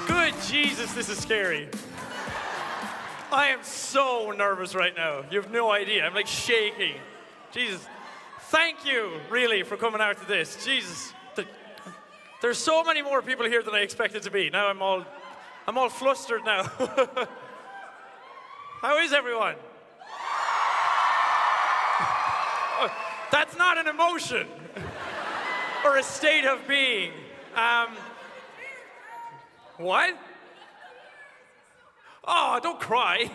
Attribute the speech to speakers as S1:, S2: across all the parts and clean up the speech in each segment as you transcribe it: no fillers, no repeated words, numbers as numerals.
S1: Good Jesus, this is scary. I am so nervous right now. You have no idea. I'm like shaking. Jesus. Thank you, really, for coming out to this. Jesus. There's so many more people here than I expected to be. Now I'm all flustered now. How is everyone? Oh, that's not an emotion or a state of being. What? Oh, don't cry.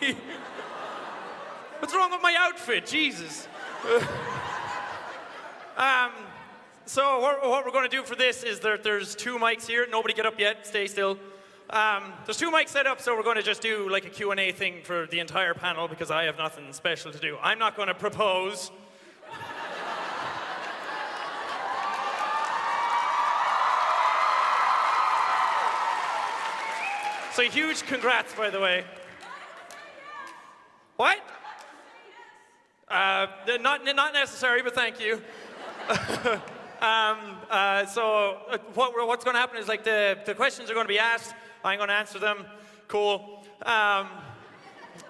S1: What's wrong with my outfit? Jesus. So what we're going to do for this is there's 2 mics here. Nobody get up yet. Stay still. There's 2 mics set up, so we're going to just do like a Q&A thing for the entire panel because I have nothing special to do. I'm not going to propose. So huge congrats, by the way. What? Not necessary, but thank you. What's going to happen is like the questions are going to be asked. I'm going to answer them. Cool. And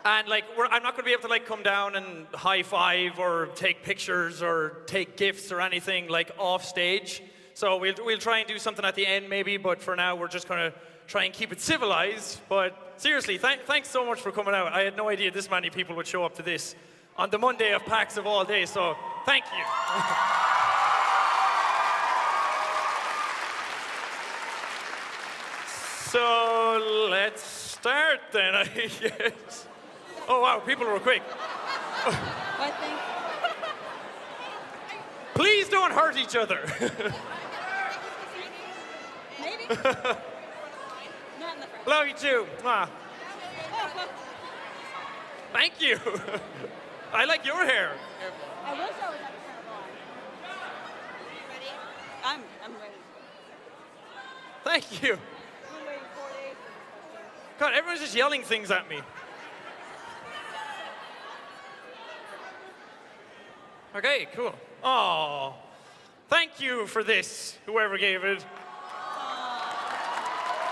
S1: like I'm not going to be able to like come down and high five or take pictures or take gifts or anything like off stage. So we'll try and do something at the end maybe, but for now we're just going to try and keep it civilized. But seriously, thanks so much for coming out. I had no idea this many people would show up to this on the Monday of PAX of all days, so thank you. So let's start then, I guess. Oh wow, people were quick.
S2: I think.
S1: Please don't hurt each other.
S2: Maybe. Not in the front.
S1: Love you too. Mwah. Thank you. I like your hair.
S2: I wish I was at the front of line. Ready? I'm ready.
S1: Thank you.
S2: I'm waiting 4 days.
S1: God, everyone's just yelling things at me. Okay, cool. Oh, thank you for this, whoever gave it.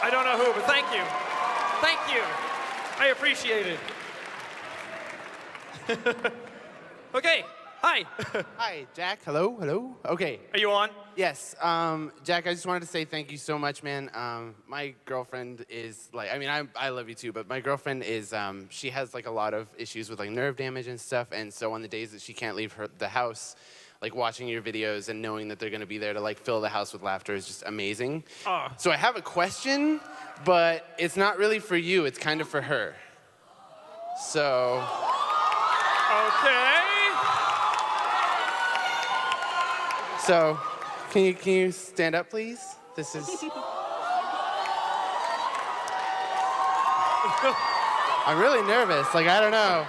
S1: I don't know who, but thank you. Thank you. I appreciate it. Okay, hi.
S3: Hi, Jack. Hello, hello. Okay.
S1: Are you on?
S3: Yes, Jack, I just wanted to say thank you so much, man. My girlfriend is like, I mean, I love you too, but my girlfriend is, she has like a lot of issues with like nerve damage and stuff, and so on the days that she can't leave the house, like watching your videos and knowing that they're gonna be there to like fill the house with laughter is just amazing. So I have a question, but it's not really for you, it's kind of for her. So.
S1: Okay.
S3: So, can you stand up, please? This is. I'm really nervous. Like, I don't know.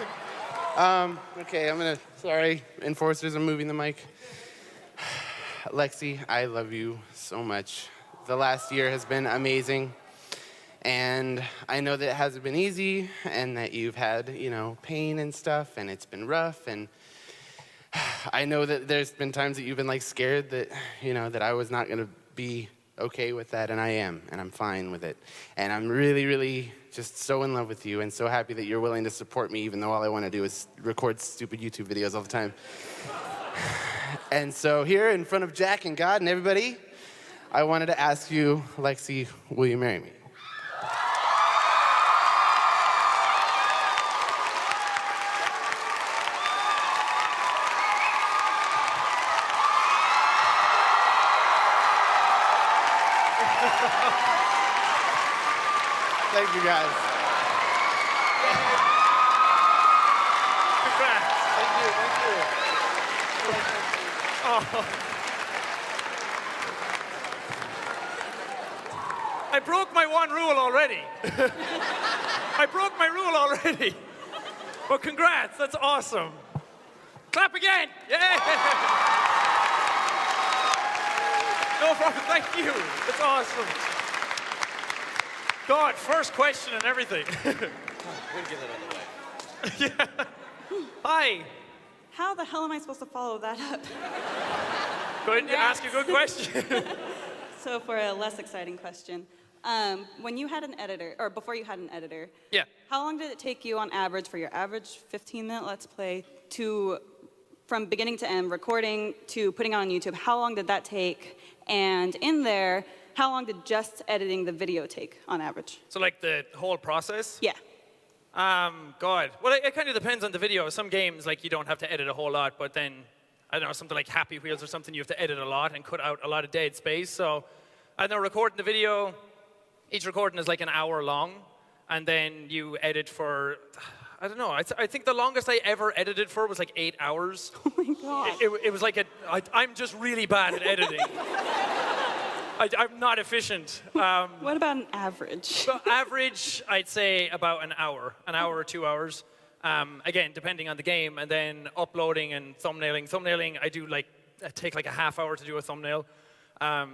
S3: Okay, sorry, enforcers, I'm moving the mic. Lexi, I love you so much. The last year has been amazing. And I know that it hasn't been easy and that you've had, you know, pain and stuff and it's been rough. And I know that there's been times that you've been like scared that, you know, that I was not gonna be okay with that, and I am, and I'm fine with it. And I'm really, really just so in love with you and so happy that you're willing to support me even though all I wanna do is record stupid YouTube videos all the time. And so here in front of Jack and God and everybody, I wanted to ask you, Lexi, will you marry me? Thank you, guys.
S1: Congrats.
S3: Thank you.
S1: Oh. I broke my one rule already. I broke my rule already. Well, congrats, that's awesome. Clap again, yeah. No problem, thank you. That's awesome. God, first question and everything.
S4: We'll get it out of the way.
S1: Yeah. Hi.
S2: How the hell am I supposed to follow that up?
S1: Go ahead and ask a good question.
S2: So for a less exciting question, when you had an editor, or before you had an editor,
S1: Yeah.
S2: how long did it take you on average for your average 15-minute Let's Play to, from beginning to end, recording to putting it on YouTube, how long did that take? And in there, how long did just editing the video take on average?
S1: So like the whole process?
S2: Yeah.
S1: God. Well, it kind of depends on the video. Some games, like, you don't have to edit a whole lot, but then, I don't know, something like Happy Wheels or something, you have to edit a lot and cut out a lot of dead space. So, I know recording the video, each recording is like an hour long, and then you edit for, I don't know, I think the longest I ever edited for was like 8 hours.
S2: Oh my God.
S1: It was like I'm just really bad at editing. I'm not efficient.
S2: What about an average?
S1: So average, I'd say about an hour or 2 hours. Again, depending on the game, and then uploading and thumbnailing. Thumbnailing, I take like a half hour to do a thumbnail.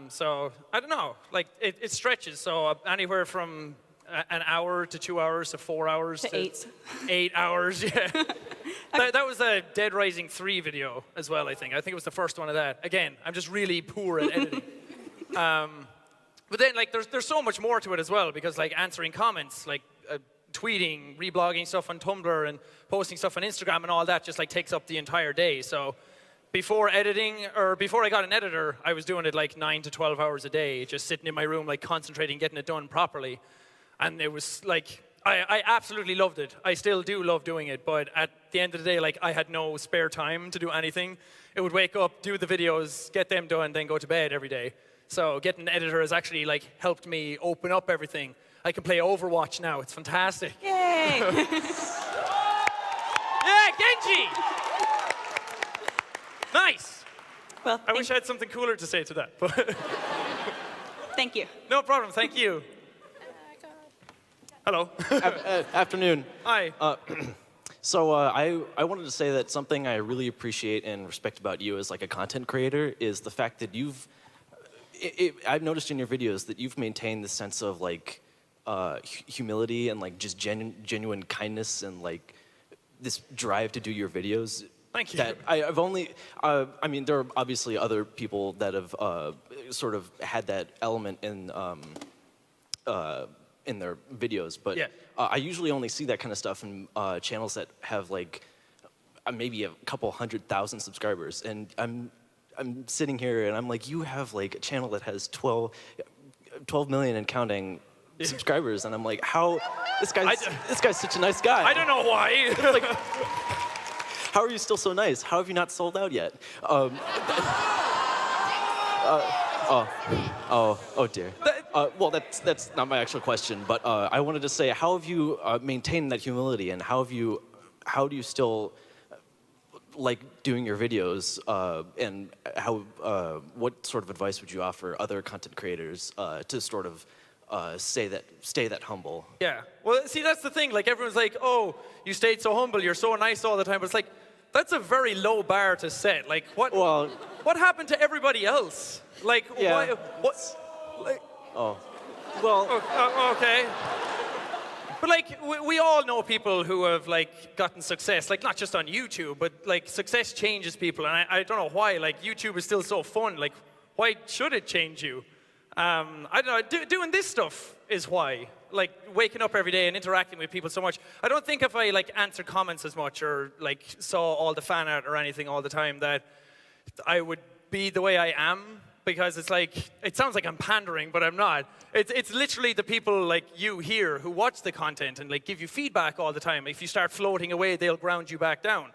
S1: So I don't know, like it stretches. So anywhere from an hour to 2 hours to 4 hours
S2: To 8.
S1: 8 hours, yeah. That was a Dead Rising 3 video as well, I think. I think it was the first one of that. Again, I'm just really poor at editing. But then, like, there's so much more to it as well, because, like, answering comments, like, tweeting, reblogging stuff on Tumblr, and posting stuff on Instagram and all that just, like, takes up the entire day. So before editing, or before I got an editor, I was doing it, like, 9 to 12 hours a day, just sitting in my room, like, concentrating, getting it done properly. And it was, like, I absolutely loved it. I still do love doing it, but at the end of the day, like, I had no spare time to do anything. It would wake up, do the videos, get them done, then go to bed every day. So getting an editor has actually, like, helped me open up everything. I can play Overwatch now. It's fantastic.
S2: Yay!
S1: Yeah, Genji! Nice.
S2: Well,
S1: I wish I had something cooler to say to that. But
S2: thank you.
S1: no problem. Thank you. Hello.
S5: Afternoon.
S1: Hi.
S5: So I wanted to say that something I really appreciate and respect about you as like a content creator is the fact that I've noticed in your videos that you've maintained this sense of like humility and like just genuine kindness and like this drive to do your videos.
S1: Thank you.
S5: That I've only, I mean, there are obviously other people that have sort of had that element in their videos, but
S1: yeah.
S5: I usually only see that kind of stuff in channels that have like maybe a couple 100,000 subscribers, and I'm sitting here and I'm like, you have like a channel that has 12 million and counting subscribers, and I'm like, how this guy's such a nice guy.
S1: I don't know why.
S5: Like, how are you still so nice? How have you not sold out yet? Oh dear. Well, that's not my actual question, but I wanted to say, how have you maintained that humility, and how do you still like doing your videos, and what sort of advice would you offer other content creators to sort of stay that humble?
S1: Yeah. Well, see, that's the thing. Like, everyone's like, oh, you stayed so humble, you're so nice all the time. But it's like, that's a very low bar to set. Like, what happened to everybody else? Like,
S5: yeah.
S1: Okay. But like, we all know people who have like gotten success, like not just on YouTube, but like success changes people, and I don't know why. Like, YouTube is still so fun. Like, why should it change you? I don't know. Doing this stuff is why. Like, waking up every day and interacting with people so much. I don't think if I like answered comments as much or like saw all the fan art or anything all the time that I would be the way I am. Because it's like, it sounds like I'm pandering, but I'm not. It's literally the people like you here who watch the content and like give you feedback all the time. If you start floating away, they'll ground you back down.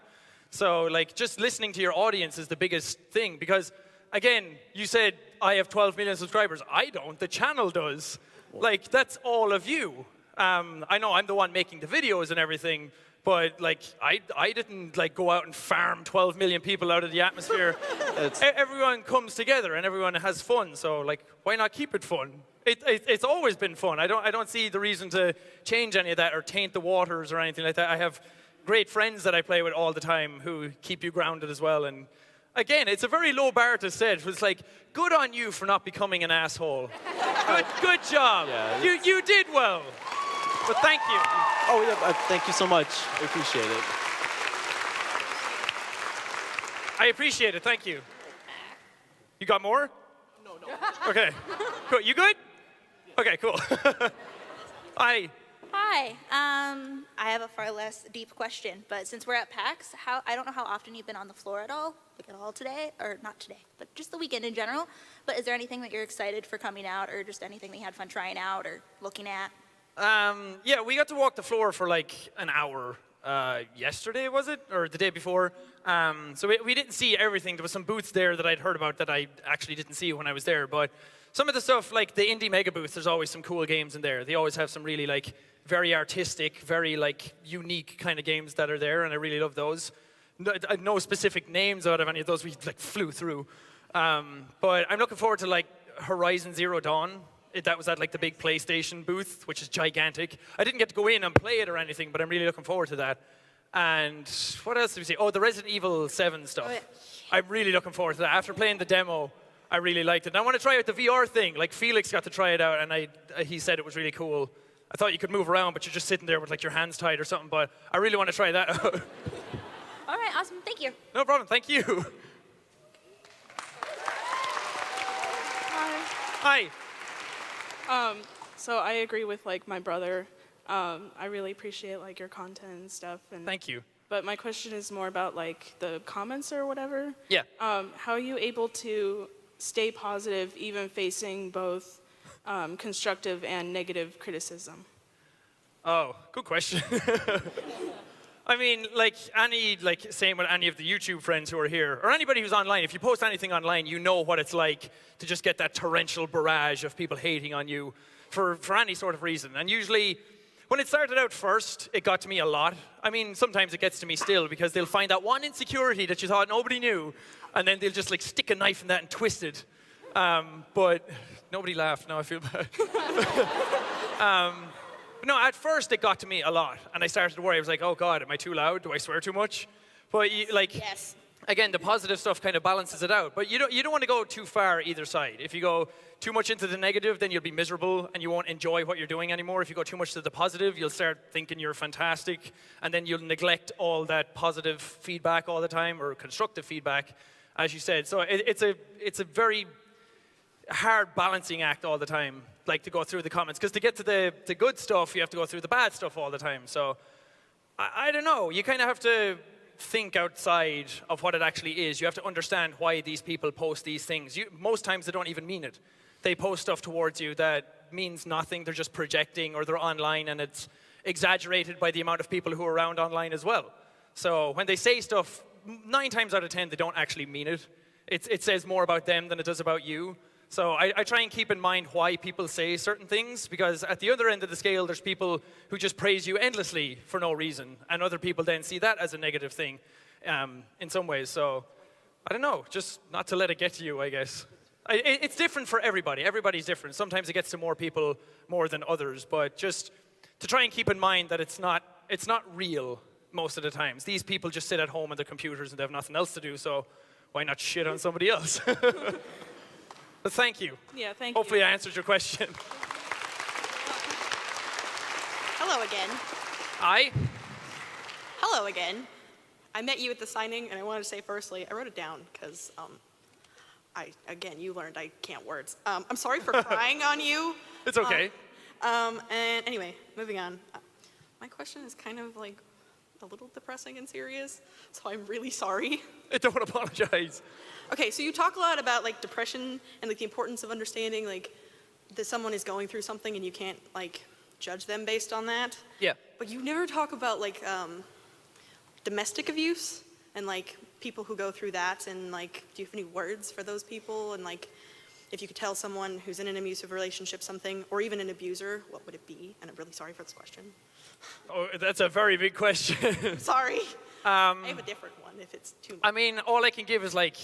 S1: So like, just listening to your audience is the biggest thing. Because again, you said I have 12 million subscribers. I don't, the channel does. Like, that's all of you. I know I'm the one making the videos and everything, but like, I didn't like go out and farm 12 million people out of the atmosphere. Everyone comes together and everyone has fun. So like, why not keep it fun? It's always been fun. I don't see the reason to change any of that or taint the waters or anything like that. I have great friends that I play with all the time who keep you grounded as well. And again, it's a very low bar to set. It's like, good on you for not becoming an asshole. Good job. Yeah, you did well. But thank you.
S5: Oh, yeah, thank you so much. I appreciate it.
S1: I appreciate it. Thank you. You got more? Okay. Cool. You good? Okay, cool. Hi.
S6: Hi. I have a far less deep question, but since we're at PAX, I don't know how often you've been on the floor at all, like at all today, or not today, but just the weekend in general. But is there anything that you're excited for coming out, or just anything that you had fun trying out or looking at?
S1: Yeah, we got to walk the floor for like an hour yesterday, was it? Or the day before. So we didn't see everything. There was some booths there that I'd heard about that I actually didn't see when I was there. But some of the stuff, like the indie mega booths, there's always some cool games in there. They always have some really like very artistic, very like unique kind of games that are there, and I really love those. No specific names out of any of those. We like flew through. But I'm looking forward to like Horizon Zero Dawn. That was at like the big PlayStation booth, which is gigantic. I didn't get to go in and play it or anything, but I'm really looking forward to that. And what else did we see? Oh, the Resident Evil 7 stuff.
S6: Oh, yeah.
S1: I'm really looking forward to that. After playing the demo, I really liked it. And I want to try out the VR thing. Like Felix got to try it out, and he said it was really cool. I thought you could move around, but you're just sitting there with like your hands tied or something. But I really want to try that out.
S6: All right, awesome. Thank you.
S1: No problem. Thank you. Hi.
S7: So I agree with like my brother. I really appreciate like your content and stuff. And
S1: Thank you.
S7: But my question is more about like the comments or whatever.
S1: Yeah.
S7: How are you able to stay positive even facing both constructive and negative criticism?
S1: Oh, good question. I mean, like same with any of the YouTube friends who are here, or anybody who's online. If you post anything online, you know what it's like to just get that torrential barrage of people hating on you for any sort of reason. And usually, when it started out first, it got to me a lot. I mean, sometimes it gets to me still because they'll find that one insecurity that you thought nobody knew, and then they'll just like stick a knife in that and twist it. But nobody laughed. Now I feel bad. No, at first it got to me a lot, and I started to worry. I was like, oh God, am I too loud? Do I swear too much? But
S6: Yes.
S1: again, the positive stuff kind of balances it out. But you don't want to go too far either side. If you go too much into the negative, then you'll be miserable and you won't enjoy what you're doing anymore. If you go too much to the positive, you'll start thinking you're fantastic, and then you'll neglect all that positive feedback all the time, or constructive feedback, as you said. So it's a very hard balancing act all the time, like to go through the comments, because to get to the good stuff, you have to go through the bad stuff all the time. So I don't know. You kind of have to think outside of what it actually is. You have to understand why these people post these things. Most times they don't even mean it. They post stuff towards you that means nothing. They're just projecting, or they're online, and it's exaggerated by the amount of people who are around online as well. So when they say stuff, 9 times out of 10, they don't actually mean it. It says more about them than it does about you. So I try and keep in mind why people say certain things, because at the other end of the scale, there's people who just praise you endlessly for no reason, and other people then see that as a negative thing in some ways. So I don't know, just not to let it get to you, I guess. It's different for everybody. Everybody's different. Sometimes it gets to more people more than others, but just to try and keep in mind that it's not real most of the times. These people just sit at home on their computers and they have nothing else to do, so why not shit on somebody else? But thank you.
S7: Yeah, thank
S1: Hopefully
S7: you.
S1: I answered your question.
S8: Hello again.
S1: Aye?
S8: Hello again. I met you at the signing, and I wanted to say firstly, I wrote it down because, you learned I can't words. I'm sorry for crying on you.
S1: It's okay.
S8: And anyway, moving on. My question is kind of like a little depressing and serious, so I'm really sorry.
S1: Don't apologize.
S8: Okay, so you talk a lot about like depression and like the importance of understanding like that someone is going through something and you can't like judge them based on that.
S1: Yeah.
S8: But you never talk about like domestic abuse and like people who go through that, and like do you have any words for those people, and like if you could tell someone who's in an abusive relationship something, or even an abuser, what would it be? And I'm really sorry for this question.
S1: Oh, that's a very big question.
S8: Sorry. I have a different one if it's too much.
S1: I mean, all I can give is like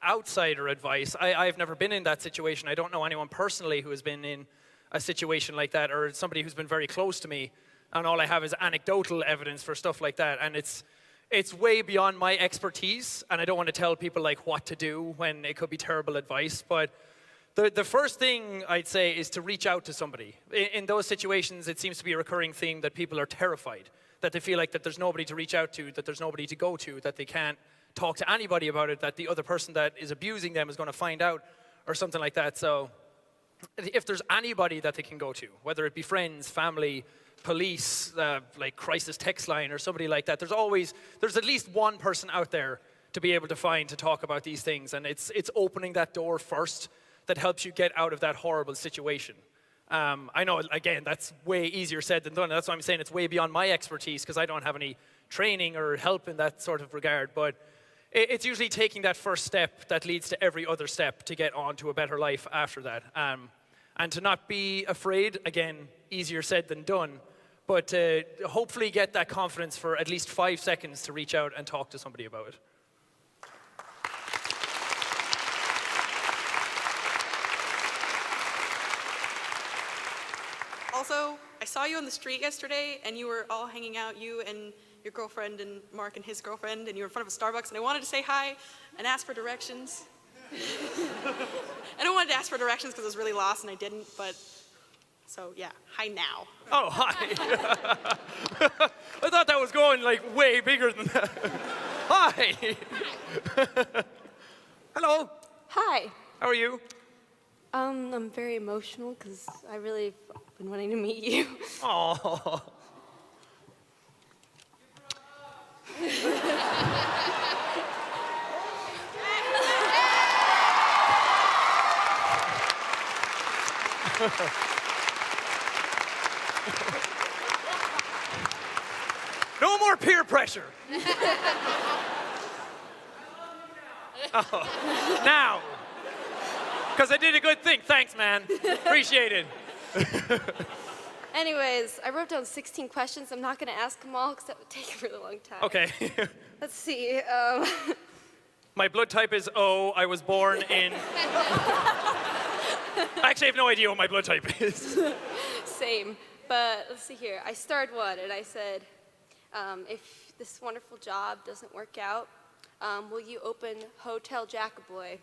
S1: outsider advice. I've never been in that situation. I don't know anyone personally who has been in a situation like that, or somebody who's been very close to me, and all I have is anecdotal evidence for stuff like that, and it's way beyond my expertise, and I don't want to tell people like what to do when it could be terrible advice. But the first thing I'd say is to reach out to somebody. In those situations, it seems to be a recurring theme that people are terrified, that they feel like that there's nobody to reach out to, that there's nobody to go to, that they can't talk to anybody about it, that the other person that is abusing them is going to find out or something like that. So if there's anybody that they can go to, whether it be friends, family, police, like crisis text line or somebody like that, there's at least one person out there to be able to find to talk about these things. And it's opening that door first that helps you get out of that horrible situation. I know, again, that's way easier said than done. That's why I'm saying it's way beyond my expertise, because I don't have any training or help in that sort of regard. But it's usually taking that first step that leads to every other step to get on to a better life after that. And to not be afraid, again, easier said than done, but to hopefully get that confidence for at least 5 seconds to reach out and talk to somebody about it.
S8: Also, I saw you on the street yesterday, and you were all hanging out, you and your girlfriend and Mark and his girlfriend, and you were in front of a Starbucks, and I wanted to say hi and ask for directions. And I wanted to ask for directions because I was really lost and I didn't, but, so yeah, hi now.
S1: Oh, hi. I thought that was going like way bigger than that. Hi. Hello.
S9: Hi.
S1: How are you?
S9: I'm very emotional because I really been wanting to meet you.
S1: Oh. No more peer pressure. Oh, now. Because I did a good thing. Thanks, man. Appreciate it.
S9: Anyways, I wrote down 16 questions. I'm not going to ask them all because that would take a really long time.
S1: Okay.
S9: Let's see.
S1: My blood type is O. I was born in... I actually have no idea what my blood type is.
S9: Same. But let's see here. I starred one, and I said, if this wonderful job doesn't work out, will you open Hotel Jackboy?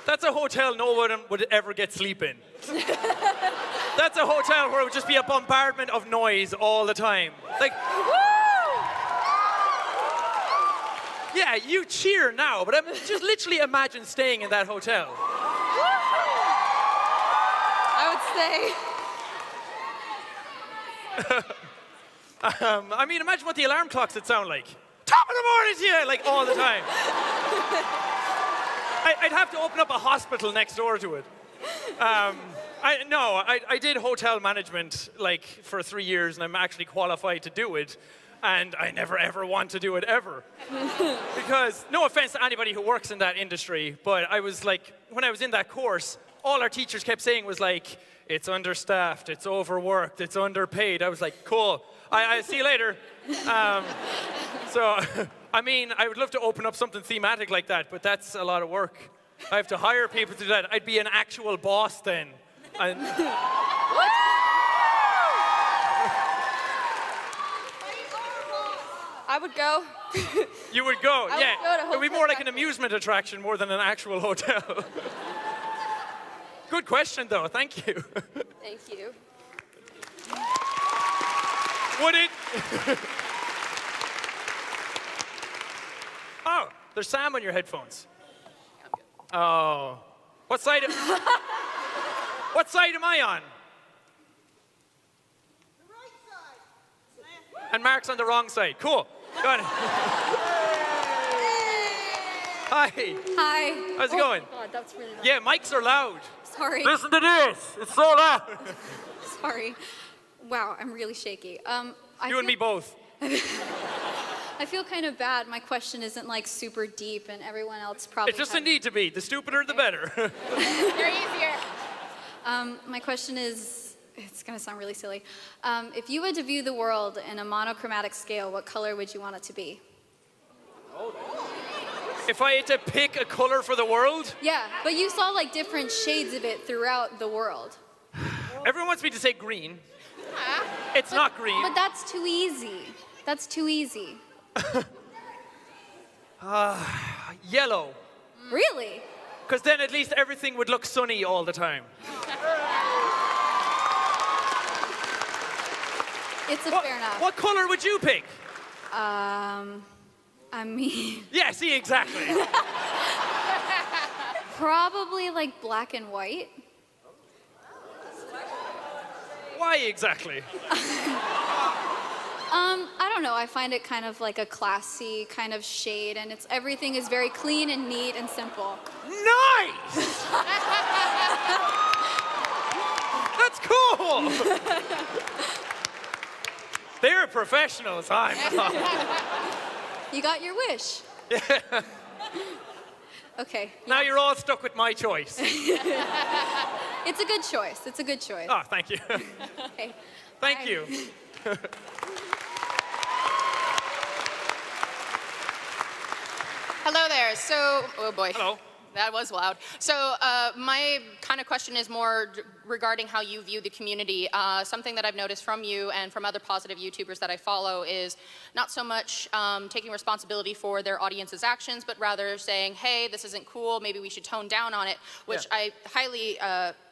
S1: That's a hotel no one would ever get sleep in. That's a hotel where it would just be a bombardment of noise all the time. Like, yeah, you cheer now, but just literally imagine staying in that hotel.
S9: I would stay.
S1: I mean, imagine what the alarm clocks would sound like. Top of the morning to you, like all the time. I'd have to open up a hospital next door to it. I did hotel management like for 3 years, and I'm actually qualified to do it. And I never ever want to do it ever. Because, no offense to anybody who works in that industry, but I was like, when I was in that course, all our teachers kept saying was like, it's understaffed, it's overworked, it's underpaid. I was like, cool, I see you later. So, I mean, I would love to open up something thematic like that, but that's a lot of work. I have to hire people to do that. I'd be an actual boss then. And
S9: I would go.
S1: you would go,
S9: I
S1: yeah.
S9: would go to
S1: It would be
S9: Hotel
S1: more like an
S9: Jackboy.
S1: amusement attraction more than an actual hotel. Good question, though. Thank you.
S9: Thank you.
S1: Would it? Oh, there's Sam on your headphones. Oh. What side am I on? The right side. And Mark's on the wrong side. Cool. Go on. Hi.
S10: Hi.
S1: How's it going?
S10: God, that's really loud.
S1: Yeah, mics are loud.
S10: Sorry.
S1: Listen to this. It's so loud.
S10: Sorry. Wow, I'm really shaky.
S1: You and me both.
S10: I feel kind of bad. My question isn't like super deep, and everyone else probably.
S1: It's just a need to be. The stupider, the better.
S10: They're easier. My question is, it's gonna sound really silly. If you had to view the world in a monochromatic scale, what color would you want it to be?
S1: If I had to pick a color for the world,
S10: Yeah, but you saw like different shades of it throughout the world.
S1: everyone wants me to say green. It's not green.
S10: But that's too easy. That's too easy.
S1: Yellow.
S10: Really?
S1: Because then at least everything would look sunny all the time.
S10: It's a fair enough.
S1: What color would you pick?
S10: I mean,
S1: Yeah, see, exactly.
S10: probably like black and white.
S1: Why exactly?
S10: I don't know. I find it kind of like a classy kind of shade, and everything is very clean and neat and simple.
S1: Nice! That's cool! They're professionals, I'm not.
S10: You got your wish. Okay.
S1: Now you're all stuck with my choice.
S10: It's a good choice. It's a good choice.
S1: Oh, thank you.
S10: Okay.
S1: Thank
S10: Bye.
S1: you.
S11: Hello there. So, oh boy.
S1: Hello.
S11: That was loud. So my kind of question is more regarding how you view the community. Something that I've noticed from you and from other positive YouTubers that I follow is not so much taking responsibility for their audience's actions, but rather saying, hey, this isn't cool, maybe we should tone down on it, which I highly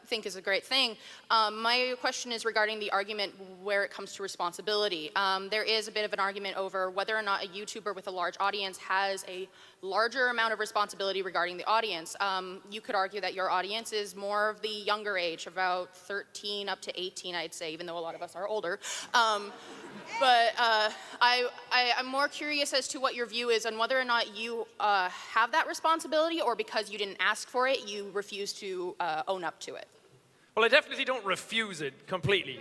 S11: think is a great thing. My question is regarding the argument where it comes to responsibility. There is a bit of an argument over whether or not a YouTuber with a large audience has a larger amount of responsibility regarding the audience. You could argue that your audience is more of the younger age, about 13 up to 18, I'd say, even though a lot of us are older. But I'm more curious as to what your view is on whether or not you have that responsibility, or because you didn't ask for it, you refuse to own up to it.
S1: Well, I definitely don't refuse it completely.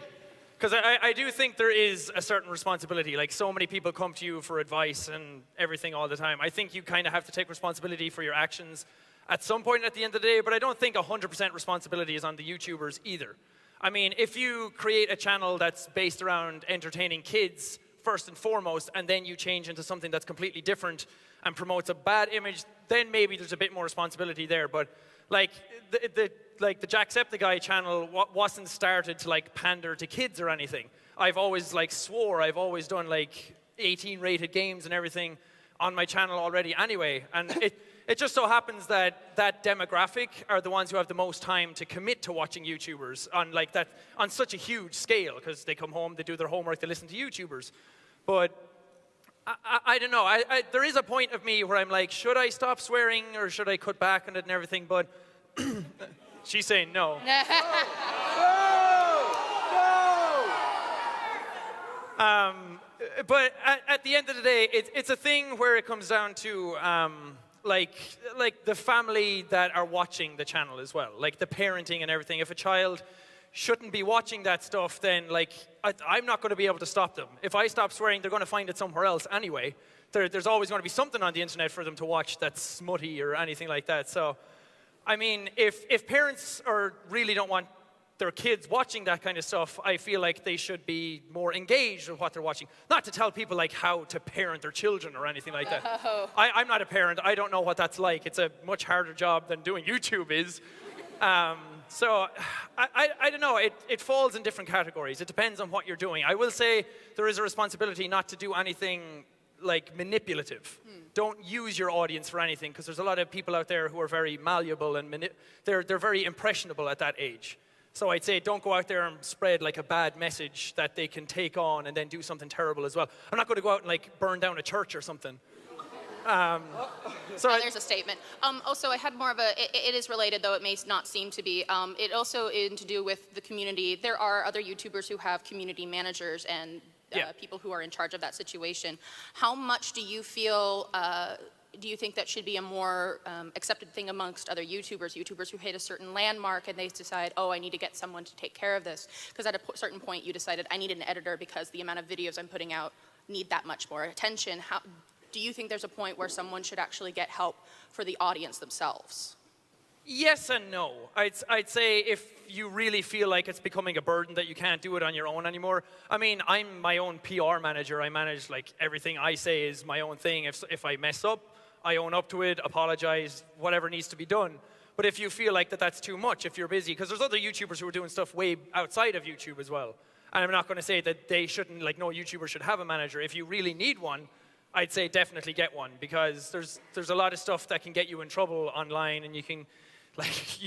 S1: Because I do think there is a certain responsibility. Like, so many people come to you for advice and everything all the time. I think you kind of have to take responsibility for your actions at some point at the end of the day, but I don't think 100% responsibility is on the YouTubers either. I mean, if you create a channel that's based around entertaining kids, first and foremost, and then you change into something that's completely different and promotes a bad image, then maybe there's a bit more responsibility there. But like the Jacksepticeye channel wasn't started to like pander to kids or anything. I've always I've always done like 18 rated games and everything on my channel already anyway. And it just so happens that that demographic are the ones who have the most time to commit to watching YouTubers on like that, on such a huge scale, because they come home, they do their homework, they listen to YouTubers. But I don't know, there is a point of me where I'm like, should I stop swearing or should I cut back on it and everything? But she's saying no. But at the end of the day, it's a thing where it comes down to like the family that are watching the channel as well, like the parenting and everything. If a child shouldn't be watching that stuff, then like I'm not going to be able to stop them. If I stop swearing, they're going to find it somewhere else anyway. There's always going to be something on the internet for them to watch that's smutty or anything like that. So, I mean, if parents really don't want their kids watching that kind of stuff, I feel like they should be more engaged with what they're watching. Not to tell people like how to parent their children or anything like that.
S11: Oh.
S1: I'm not a parent. I don't know what that's like. It's a much harder job than doing YouTube is. So I don't know. It falls in different categories. It depends on what you're doing. I will say there is a responsibility not to do anything like manipulative. Don't use your audience for anything, because there's a lot of people out there who are very malleable and they're very impressionable at that age. So I'd say don't go out there and spread like a bad message that they can take on and then do something terrible as well. I'm not going to go out and like burn down a church or something. So
S11: there's a statement. Also, I had more of a, it is related, though it may not seem to be. It also is to do with the community. There are other YouTubers who have community managers and people who are in charge of that situation. How much do you feel, do you think that should be a more accepted thing amongst other YouTubers who hit a certain landmark and they decide, oh, I need to get someone to take care of this? Because at a certain point you decided, I need an editor because the amount of videos I'm putting out need that much more attention. Do you think there's a point where someone should actually get help for the audience themselves?
S1: Yes and no. I'd say if you really feel like it's becoming a burden that you can't do it on your own anymore. I mean, I'm my own PR manager. I manage like everything I say is my own thing. If I mess up, I own up to it, apologize, whatever needs to be done. But if you feel like that's too much, if you're busy, because there's other YouTubers who are doing stuff way outside of YouTube as well. And I'm not going to say that they shouldn't, like no YouTuber should have a manager. If you really need one, I'd say definitely get one, because there's a lot of stuff that can get you in trouble online, and you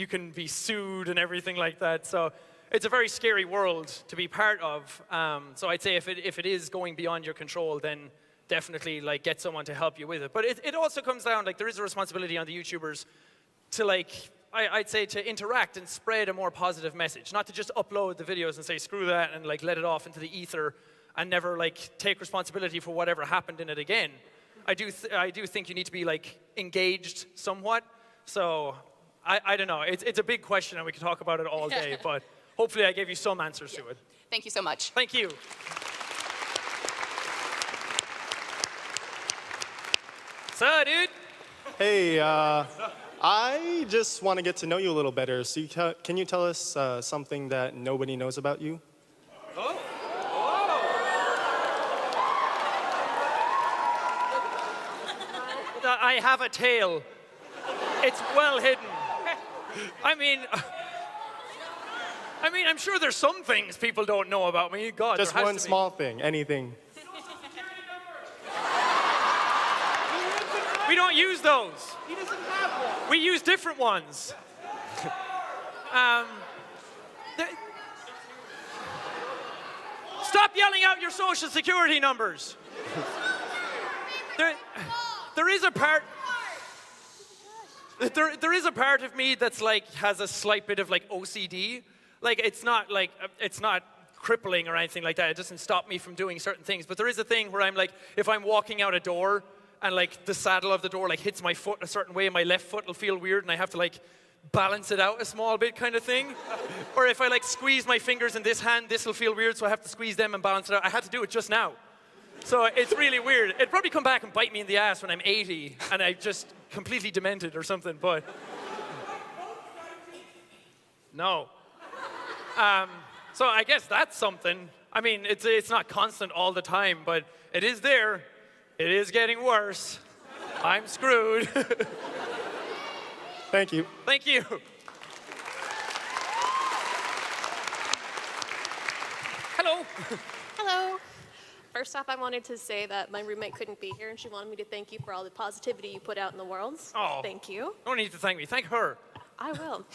S1: can be sued and everything like that. So it's a very scary world to be part of. So I'd say if it is going beyond your control, then definitely like get someone to help you with it. But it also comes down, like there is a responsibility on the YouTubers to like, I'd say to interact and spread a more positive message, not to just upload the videos and say screw that and like let it off into the ether and never like take responsibility for whatever happened in it again. I do think you need to be like engaged somewhat. So I don't know. It's a big question and we could talk about it all day. But hopefully I gave you some answers to it.
S11: Thank you so much.
S1: Thank you. So, dude.
S12: Hey, I just want to get to know you a little better. So can you tell us something that nobody knows about you?
S1: Oh. I have a tail. It's well hidden. I mean, I'm sure there's some things people don't know about me. God,
S12: Just
S1: there has
S12: one
S1: to be.
S12: small thing, anything.
S1: We don't use those. He doesn't have one. We use different ones. Stop yelling out your social security numbers. There is a part. There is a part of me that's like has a slight bit of like OCD. Like it's not crippling or anything like that. It doesn't stop me from doing certain things. But there is a thing where I'm like, if I'm walking out a door and like the saddle of the door like hits my foot a certain way, my left foot will feel weird and I have to like balance it out a small bit kind of thing. Or if I like squeeze my fingers in this hand, this will feel weird, so I have to squeeze them and balance it out. I had to do it just now. So it's really weird. It'd probably come back and bite me in the ass when I'm 80 and I'm just completely demented or something, but no. So I guess that's something. I mean, it's not constant all the time, but it is there. It is getting worse. I'm screwed.
S12: Thank you.
S1: Thank you. Hello.
S13: Hello. First off, I wanted to say that my roommate couldn't be here, and she wanted me to thank you for all the positivity you put out in the world.
S1: Oh.
S13: Thank you.
S1: No need to thank me. Thank her.
S13: I will.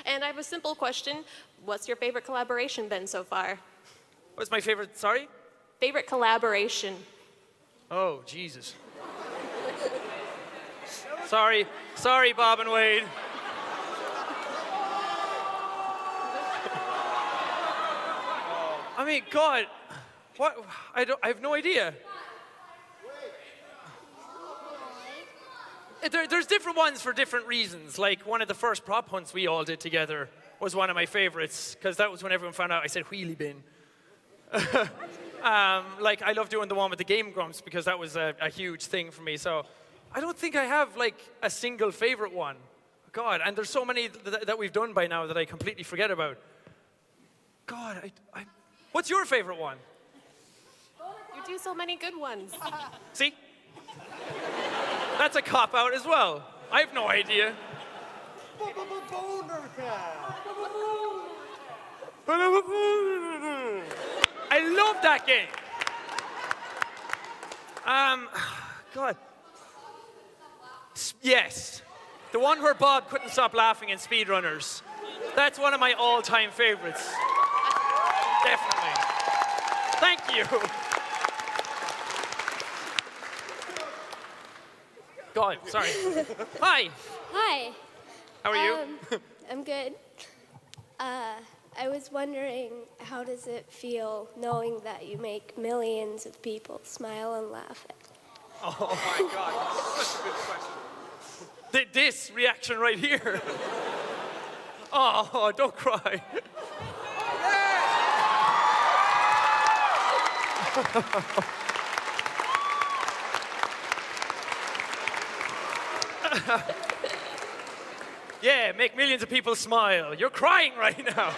S13: And I have a simple question. What's your favorite collaboration been so far?
S1: What's my favorite, sorry?
S13: Favorite collaboration.
S1: Oh, Jesus. Sorry, Bob and Wade. I mean, God, what? I have no idea. There's different ones for different reasons. Like one of the first prop hunts we all did together was one of my favorites because that was when everyone found out I said wheelie bin. Like I love doing the one with the Game Grumps because that was a huge thing for me. So I don't think I have like a single favorite one. God, and there's so many that we've done by now that I completely forget about. God, what's your favorite one?
S13: You do so many good ones.
S1: See? That's a cop-out as well. I have no idea. I love that game. God. Yes. The one where Bob couldn't stop laughing in Speedrunners. That's one of my all-time favorites. Definitely. Thank you. Go on, sorry. Hi.
S14: Hi.
S1: How are you?
S14: I'm good. I was wondering, how does it feel knowing that you make millions of people smile and laugh at?
S1: Oh my God, such a good question. This reaction right here. Oh, don't cry. Yeah, make millions of people smile. You're crying right now.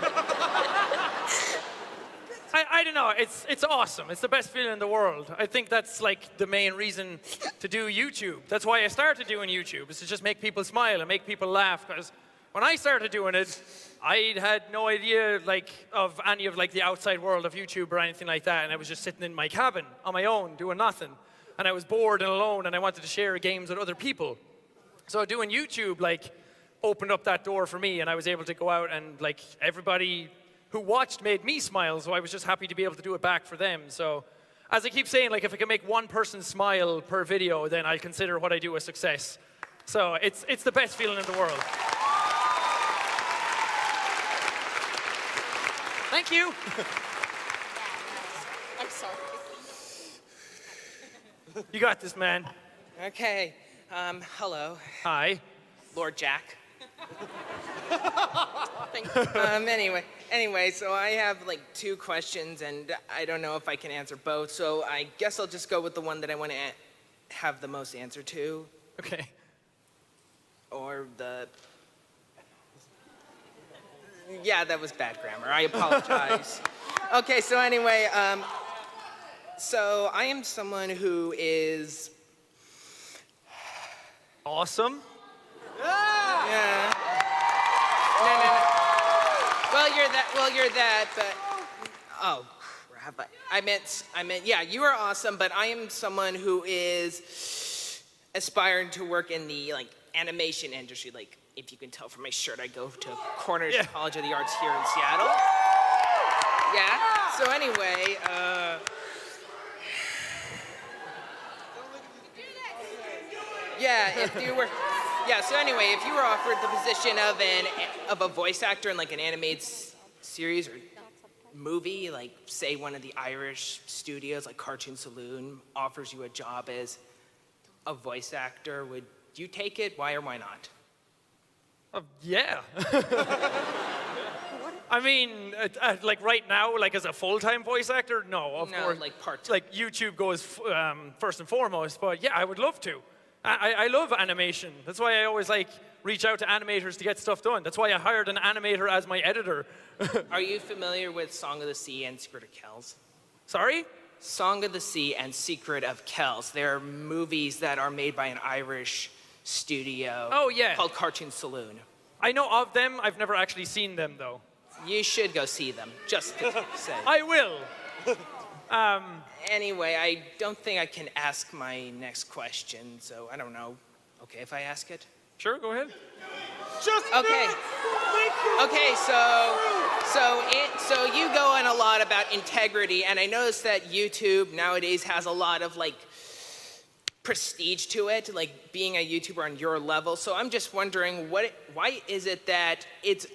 S1: I don't know, it's awesome. It's the best feeling in the world. I think that's like the main reason to do YouTube. That's why I started doing YouTube, is to just make people smile and make people laugh. Because when I started doing it, I had no idea like of any of like the outside world of YouTube or anything like that. And I was just sitting in my cabin on my own doing nothing. And I was bored and alone and I wanted to share games with other people. So doing YouTube like opened up that door for me and I was able to go out and like everybody who watched made me smile, so I was just happy to be able to do it back for them. So as I keep saying, like if I can make one person smile per video, then I'll consider what I do a success. So it's the best feeling in the world. Thank you.
S15: I'm sorry.
S1: You got this, man.
S15: Okay. Hello,
S1: Hi.
S15: Lord Jack.
S7: Thank you.
S15: Anyway, so I have like 2 questions, and I don't know if I can answer both. So I guess I'll just go with the one that I want to have the most answer to,
S1: Okay.
S15: or the. Yeah, that was bad grammar. I apologize. Okay, so anyway, so I am someone who is.
S1: Awesome.
S15: Yeah. No. Well, you're that, but. Oh, crap. I meant, yeah, you are awesome, but I am someone who is aspiring to work in the, like, animation industry. Like, if you can tell from my shirt, I go to Corners College of the Arts here in Seattle. Yeah. So anyway, so anyway, if you were offered the position of a voice actor in like an animated series or movie, like say one of the Irish studios like Cartoon Saloon offers you a job as a voice actor, would you take it? Why or why not?
S1: Yeah. I mean, like right now, like as a full-time voice actor, no, of course.
S15: like part-time.
S1: Like YouTube goes first and foremost, but yeah, I would love to. I love animation. That's why I always like reach out to animators to get stuff done. That's why I hired an animator as my editor.
S15: Are you familiar with Song of the Sea and Secret of Kells?
S1: Sorry?
S15: Song of the Sea and Secret of Kells. They're movies that are made by an Irish studio.
S1: Oh, yeah.
S15: Called Cartoon Saloon.
S1: I know of them. I've never actually seen them, though.
S15: You should go see them, just to say.
S1: I will.
S15: Anyway, I don't think I can ask my next question, so I don't know. Okay, if I ask it?
S1: Sure, go ahead.
S15: Okay. Okay, so you go on a lot about integrity, and I noticed that YouTube nowadays has a lot of like prestige to it, like being a YouTuber on your level. So I'm just wondering, why is it that it's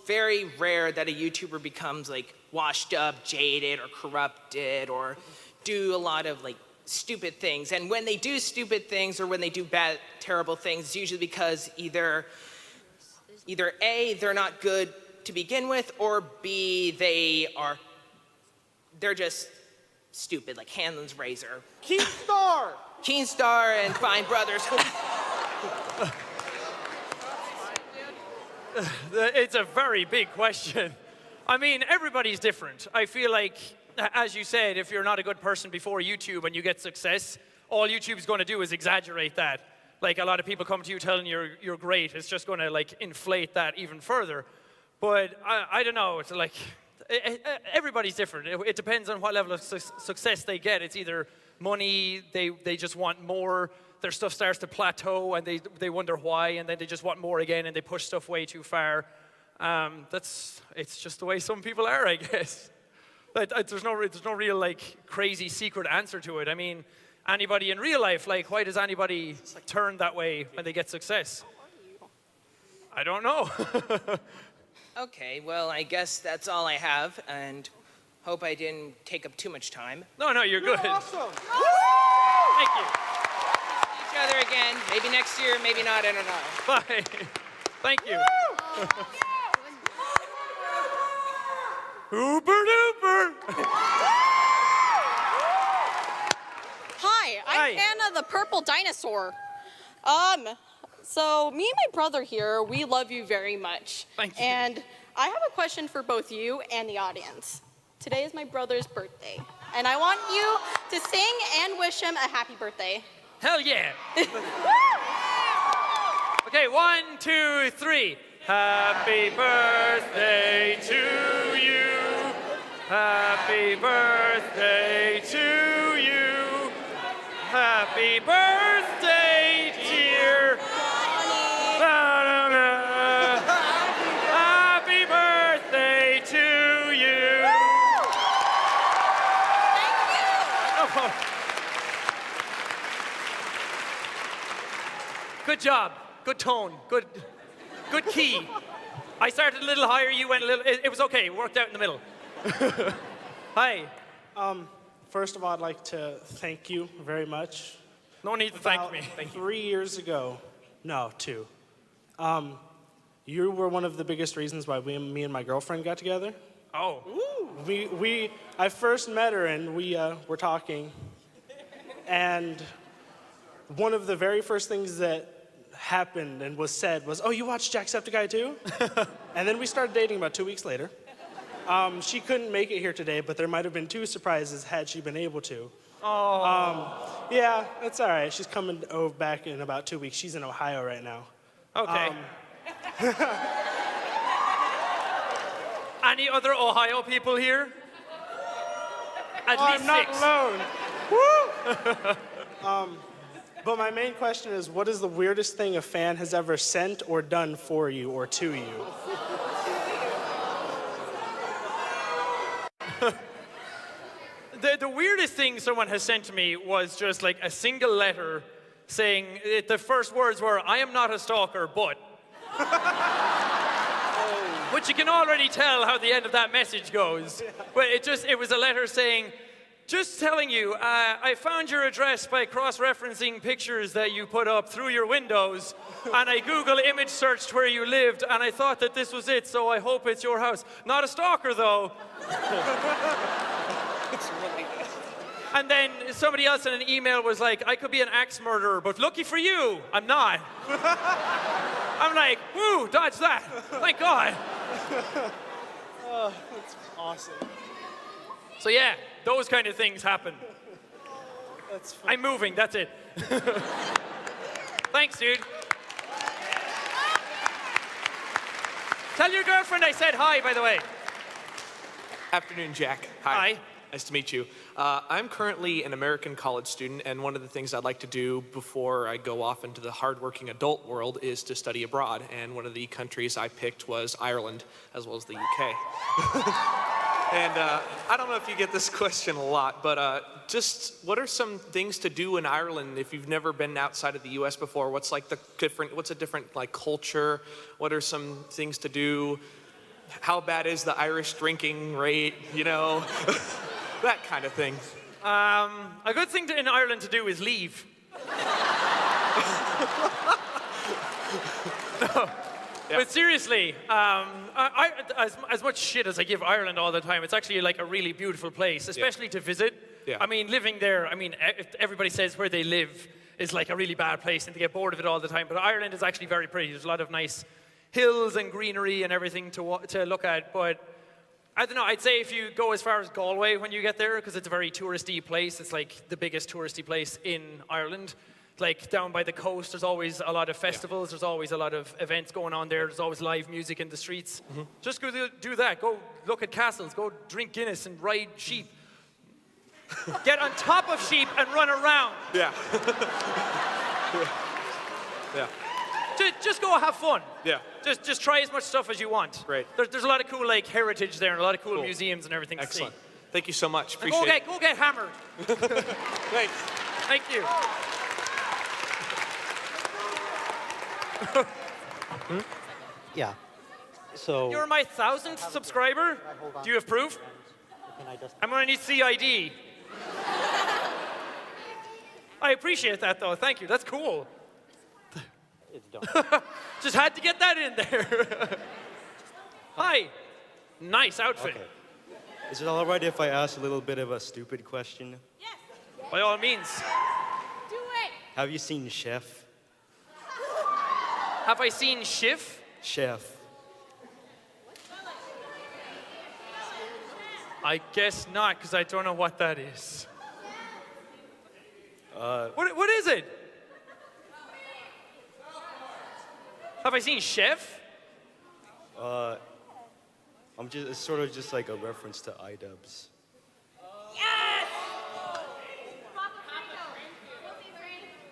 S15: very rare that a YouTuber becomes like washed up, jaded, or corrupted, or do a lot of like stupid things? And when they do stupid things or when they do bad, terrible things, it's usually because either A, they're not good to begin with, or B, they're just stupid, like Hanlon's Razor. Keenstar and Fine Brothers.
S1: It's a very big question. I mean, everybody's different. I feel like, as you said, if you're not a good person before YouTube and you get success, all YouTube's going to do is exaggerate that. Like, a lot of people come to you telling you you're great. It's just going to, like, inflate that even further. But I don't know. It's like, everybody's different. It depends on what level of success they get. It's either money, they just want more, their stuff starts to plateau, and they wonder why, and then they just want more again, and they push stuff way too far. It's just the way some people are, I guess. There's no real, like, crazy secret answer to it. I mean, anybody in real life, like, why does anybody turn that way when they get success? I don't know.
S15: Okay, well, I guess that's all I have, and hope I didn't take up too much time.
S1: No, you're good.
S15: Awesome.
S1: Thank you.
S15: See each other again. Maybe next year, maybe not, I don't know.
S1: Bye. Thank you. Uber duper.
S16: Hi, I'm Hannah the Purple Dinosaur. So me and my brother here, we love you very much.
S1: Thank you.
S16: And I have a question for both you and the audience. Today is my brother's birthday, and I want you to sing and wish him a happy birthday.
S1: Hell yeah. Okay, 1, 2, 3. Happy birthday to you. Happy birthday to you. Happy birthday, dear. Happy birthday to you. Good job. Good tone. Good key. I started a little higher, you went a little, it was okay, it worked out in the middle. Hi.
S17: First of all, I'd like to thank you very much.
S1: No need to thank me.
S17: Thank you. 3 years ago, no, 2. You were one of the biggest reasons why me and my girlfriend got together.
S1: Oh.
S17: I first met her and we were talking, and one of the very first things that happened and was said was, "Oh, you watch Jacksepticeye too?" And then we started dating about 2 weeks later. She couldn't make it here today, but there might have been 2 surprises had she been able to.
S1: Oh.
S17: Yeah, that's all right. She's coming back in about 2 weeks. She's in Ohio right now.
S1: Okay. Any other Ohio people here? At least
S17: I'm not
S1: 6.
S17: alone. Woo! But my main question is, what is the weirdest thing a fan has ever sent or done for you or to you?
S1: The weirdest thing someone has sent to me was just like a single letter saying, the first words were, "I am not a stalker, but." Which you can already tell how the end of that message goes. But it was a letter saying, "Just telling you, I found your address by cross-referencing pictures that you put up through your windows, and I Google image searched where you lived, and I thought that this was it, so I hope it's your house. Not a stalker, though." And then somebody else in an email was like, "I could be an axe murderer, but lucky for you, I'm not." I'm like, woo, dodge that. Thank God.
S17: Oh, that's awesome.
S1: So yeah, those kind of things happen.
S17: That's fun.
S1: I'm moving, that's it. Thanks, dude. Tell your girlfriend I said hi, by the way.
S18: Afternoon, Jack. Hi. Nice to meet you. I'm currently an American college student, and one of the things I'd like to do before I go off into the hardworking adult world is to study abroad. And one of the countries I picked was Ireland, as well as the UK. And I don't know if you get this question a lot, but just what are some things to do in Ireland if you've never been outside of the U.S. before? What's like what's a different like culture? What are some things to do? How bad is the Irish drinking rate? You know, that kind of thing.
S1: A good thing in Ireland to do is leave. No. Yeah. But seriously, as much shit as I give Ireland all the time, it's actually like a really beautiful place, especially to visit.
S18: Yeah.
S1: I mean, living there, everybody says where they live is like a really bad place and they get bored of it all the time, but Ireland is actually very pretty. There's a lot of nice hills and greenery and everything to look at, but I don't know, I'd say if you go as far as Galway when you get there, because it's a very touristy place, it's like the biggest touristy place in Ireland. Like down by the coast, there's always a lot of festivals, there's always a lot of events going on there, there's always live music in the streets. Mm-hmm. Just go do that, go look at castles, go drink Guinness and ride sheep. Get on top of sheep and run around.
S18: Yeah. Yeah.
S1: Just go have fun.
S18: Yeah.
S1: Just try as much stuff as you want.
S18: Great.
S1: There's a lot of cool like heritage there and a lot of cool museums and everything
S18: Excellent.
S1: to see.
S18: Thank you so much. Appreciate it.
S1: Go get hammered.
S18: Thanks.
S1: Thank you.
S19: Yeah. So
S1: You're my 1,000th subscriber? Do you have proof? I'm gonna need CID. I appreciate that though, thank you, that's cool.
S19: It's done.
S1: Just had to get that in there. Hi, nice outfit.
S19: Okay. Is it all right if I ask a little bit of a stupid question?
S1: By all means.
S9: Do it.
S19: Have you seen Chef?
S1: Have I seen Schiff?
S19: Chef.
S1: I guess not, because I don't know what that is. What is it? Have I seen Chef?
S19: It's sort of just like a reference to iDubbbz.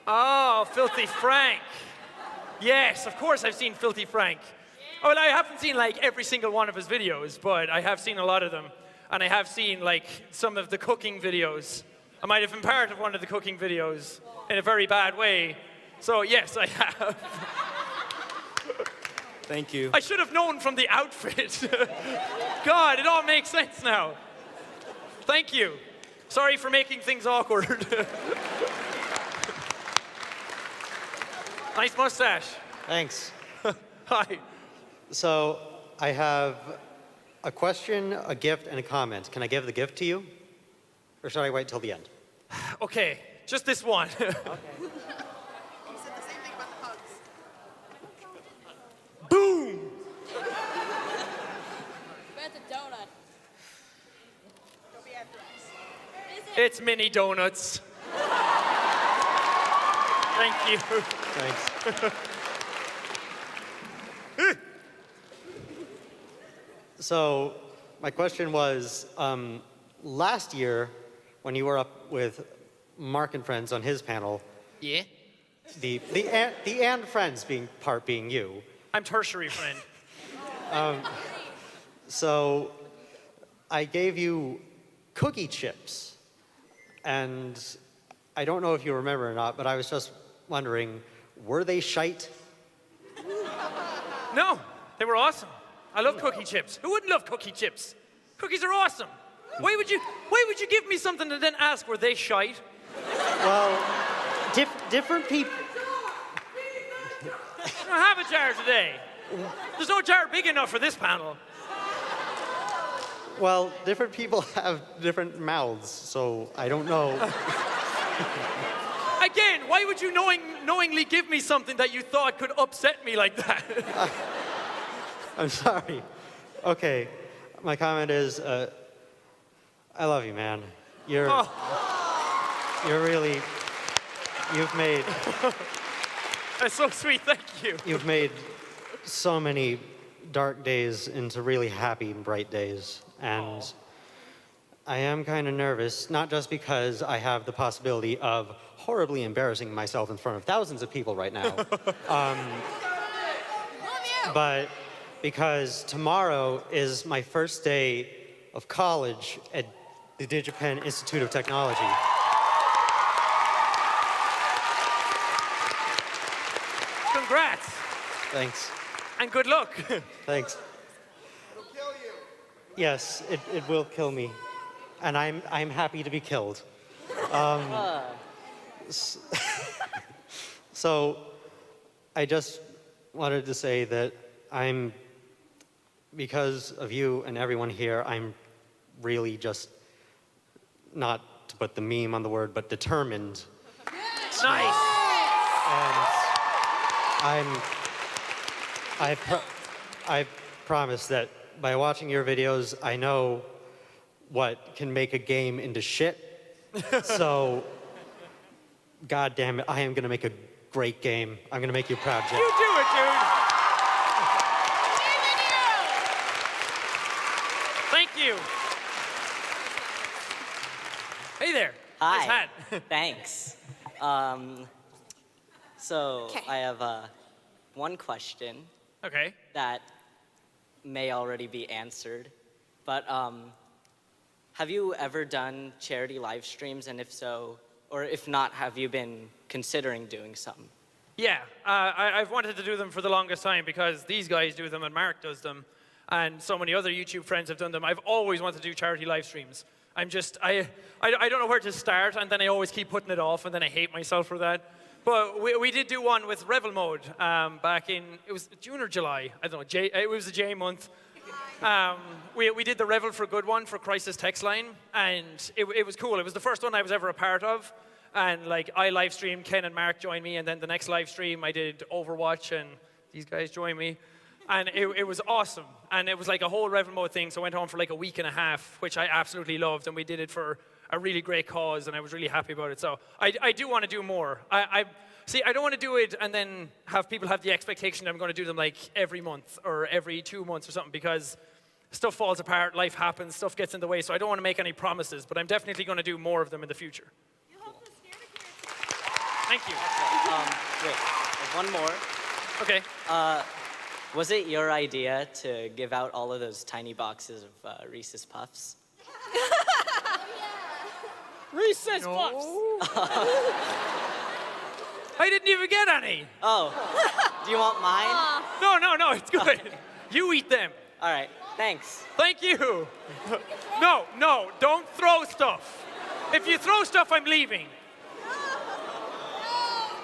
S1: Oh, Filthy Frank. Yes, of course I've seen Filthy Frank. Oh, well, I haven't seen like every single one of his videos, but I have seen a lot of them. And I have seen like some of the cooking videos. I might have been part of one of the cooking videos in a very bad way. So yes, I have.
S19: Thank you.
S1: I should have known from the outfit. God, it all makes sense now. Thank you. Sorry for making things awkward. Nice mustache.
S20: Thanks.
S1: Hi.
S20: So I have a question, a gift, and a comment. Can I give the gift to you? Or should I wait till the end?
S1: Okay, just this one. Boom!
S16: Where's the donut?
S1: It's mini donuts. Thank you.
S20: Thanks. So my question was, last year when you were up with Mark and friends on his panel,
S1: Yeah?
S20: the and friends being you.
S1: I'm tertiary friend.
S20: So I gave you cookie chips, and I don't know if you remember or not, but I was just wondering, were they shite?
S1: No, they were awesome. I love cookie chips. Who wouldn't love cookie chips? Cookies are awesome. Why would you give me something and then ask, were they shite?
S20: Well, different people.
S1: I don't have a jar today. There's no jar big enough for this panel.
S20: Well, different people have different mouths, so I don't know.
S1: Again, why would you knowingly give me something that you thought could upset me like that?
S20: I'm sorry. Okay, my comment is, I love you, man. You're really, you've made.
S1: That's so sweet, thank you.
S20: You've made so many dark days into really happy and bright days. And I am kind of nervous, not just because I have the possibility of horribly embarrassing myself in front of thousands of people right now, but because tomorrow is my first day of college at the DigiPen Institute of Technology.
S1: Congrats.
S20: Thanks.
S1: And good luck.
S20: Thanks. It'll kill you. Yes, it will kill me. And I'm happy to be killed. So I just wanted to say that because of you and everyone here, I'm really just, not to put the meme on the word, but determined.
S1: Nice.
S20: And I promise that by watching your videos, I know what can make a game into shit. So, God damn it, I am gonna make a great game. I'm gonna make you proud, Jack.
S1: You do it, dude. Thank you. Hey there.
S21: Hi.
S1: Nice hat.
S21: Thanks. So I have one question.
S1: Okay.
S21: That may already be answered, but have you ever done charity live streams, and if so, or if not, have you been considering doing some?
S1: Yeah, I've wanted to do them for the longest time because these guys do them and Mark does them, and so many other YouTube friends have done them. I've always wanted to do charity live streams. I don't know where to start, and then I always keep putting it off, and then I hate myself for that. But we did do one with Revel Mode back in, it was June or July, I don't know, it was the J month. We did the Revel for Good one for Crisis Text Line, and it was cool. It was the first one I was ever a part of, and like I live streamed, Ken and Mark joined me, and then the next live stream I did Overwatch, and these guys joined me. And it was awesome. And it was like a whole Revel Mode thing, so I went on for like a week and a half, which I absolutely loved, and we did it for a really great cause, and I was really happy about it. So I do want to do more. See, I don't want to do it and then have people have the expectation that I'm going to do them like every month or every 2 months or something, because stuff falls apart, life happens, stuff gets in the way, so I don't want to make any promises, but I'm definitely going to do more of them in the future. Thank you.
S21: Wait, one more.
S1: Okay.
S21: Was it your idea to give out all of those tiny boxes of Reese's Puffs?
S1: Reese's Puffs! I didn't even get any.
S21: Oh, do you want mine?
S1: No, it's good. You eat them.
S21: All right, thanks.
S1: Thank you. No, don't throw stuff. If you throw stuff, I'm leaving.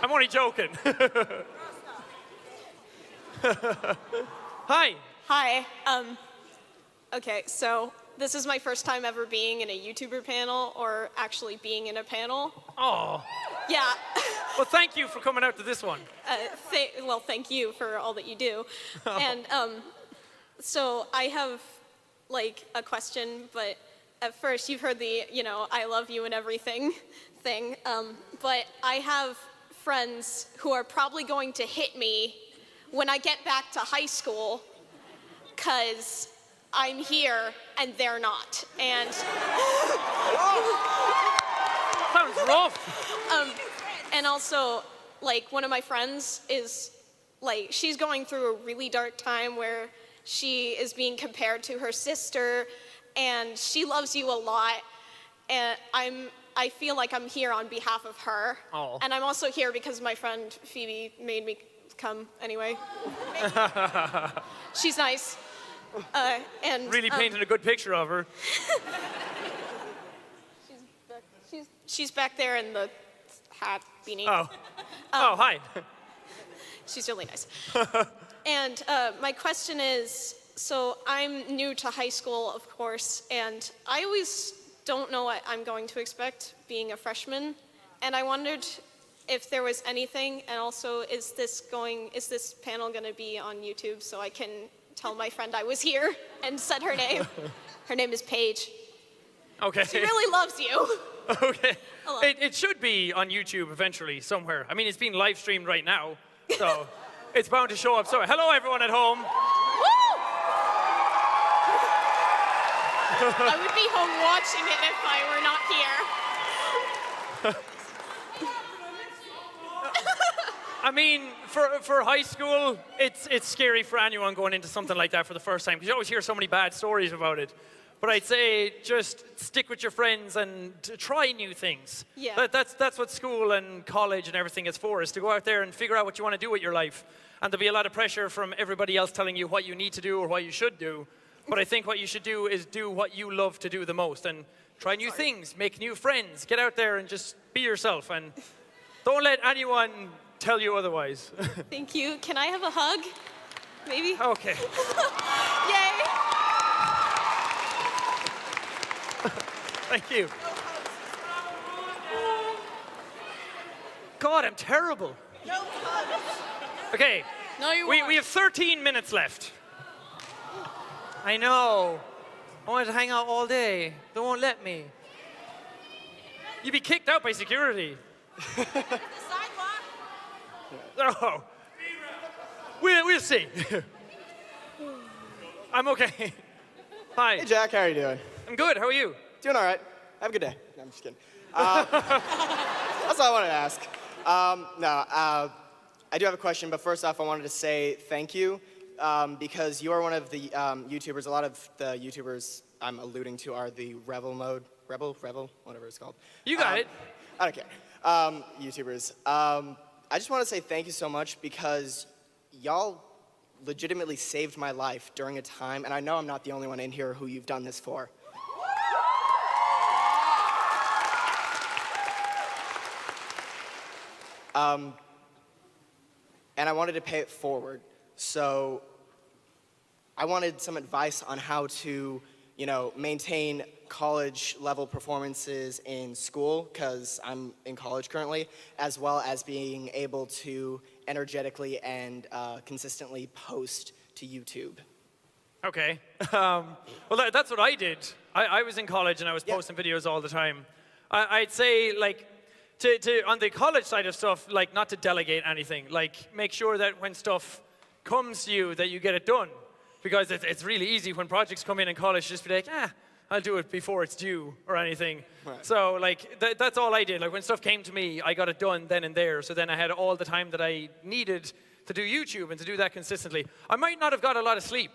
S1: I'm only joking. Hi.
S16: Hi. Okay, so this is my first time ever being in a YouTuber panel or actually being in a panel.
S1: Oh.
S16: Yeah.
S1: Well, thank you for coming out to this one.
S16: Well, thank you for all that you do. And so I have like a question, but at first you've heard the, I love you and everything thing. But I have friends who are probably going to hit me when I get back to high school because I'm here and they're not. And
S1: sounds rough.
S16: And also, like, one of my friends is, like, she's going through a really dark time where she is being compared to her sister, and she loves you a lot, and I feel like I'm here on behalf of her.
S1: Oh.
S16: And I'm also here because my friend Phoebe made me come anyway. She's nice. And
S1: really painted a good picture of her.
S16: She's back there in the hat, beanie.
S1: Oh. Hi.
S16: She's really nice. And my question is, so I'm new to high school, of course, and I always don't know what I'm going to expect being a freshman. And I wondered if there was anything, and also is this panel gonna be on YouTube so I can tell my friend I was here and said her name? Her name is Paige.
S1: Okay.
S16: She really loves you.
S1: Okay. It should be on YouTube eventually, somewhere. I mean, it's being live streamed right now, so it's bound to show up. So, hello everyone at home.
S16: I would be home watching it if I were not here.
S1: I mean, for high school, it's scary for anyone going into something like that for the first time, because you always hear so many bad stories about it. But I'd say just stick with your friends and try new things.
S16: Yeah.
S1: That's what school and college and everything is for, is to go out there and figure out what you want to do with your life. And there'll be a lot of pressure from everybody else telling you what you need to do or what you should do. But I think what you should do is do what you love to do the most and try new things, make new friends, get out there and just be yourself. And don't let anyone tell you otherwise.
S16: Thank you. Can I have a hug? Maybe?
S1: Okay.
S16: Yay!
S1: Thank you. God, I'm terrible. Okay.
S16: No, you
S1: we have 13 minutes left. I know. I wanted to hang out all day. They won't let me. You'd be kicked out by security. Oh. We'll see. I'm okay. Hi.
S3: Hey, Jack. How are you doing?
S1: I'm good. How are you?
S3: Doing all right. Have a good day. No, I'm just kidding. That's all I wanted to ask. I do have a question, but first off, I wanted to say thank you because you are one of the YouTubers. A lot of the YouTubers I'm alluding to are the Rebel, whatever it's called.
S1: You got it.
S3: I don't care. YouTubers. I just want to say thank you so much because y'all legitimately saved my life during a time, and I know I'm not the only one in here who you've done this for. And I wanted to pay it forward. So I wanted some advice on how to, maintain college level performances in school, because I'm in college currently, as well as being able to energetically and consistently post to YouTube.
S1: Okay. Well, that's what I did. I was in college and I was posting videos all the time. I'd say, like, on the college side of stuff, like, not to delegate anything. Like, make sure that when stuff comes to you, that you get it done. Because it's really easy when projects come in college, just be like, I'll do it before it's due or anything. Right. So, like, that's all I did. Like, when stuff came to me, I got it done then and there. So then I had all the time that I needed to do YouTube and to do that consistently. I might not have got a lot of sleep.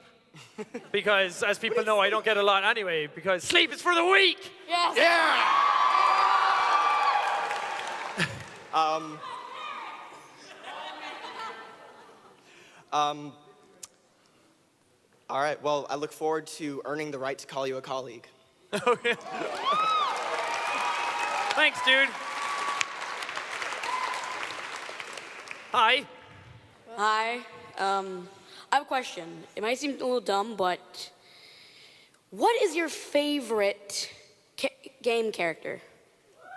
S1: Because, as people know, I don't get a lot anyway, because sleep is for the weak!
S16: Yes.
S1: Yeah!
S3: All right, well, I look forward to earning the right to call you a colleague.
S1: Okay. Thanks, dude. Hi.
S4: Hi. I have a question. It might seem a little dumb, but what is your favorite game character?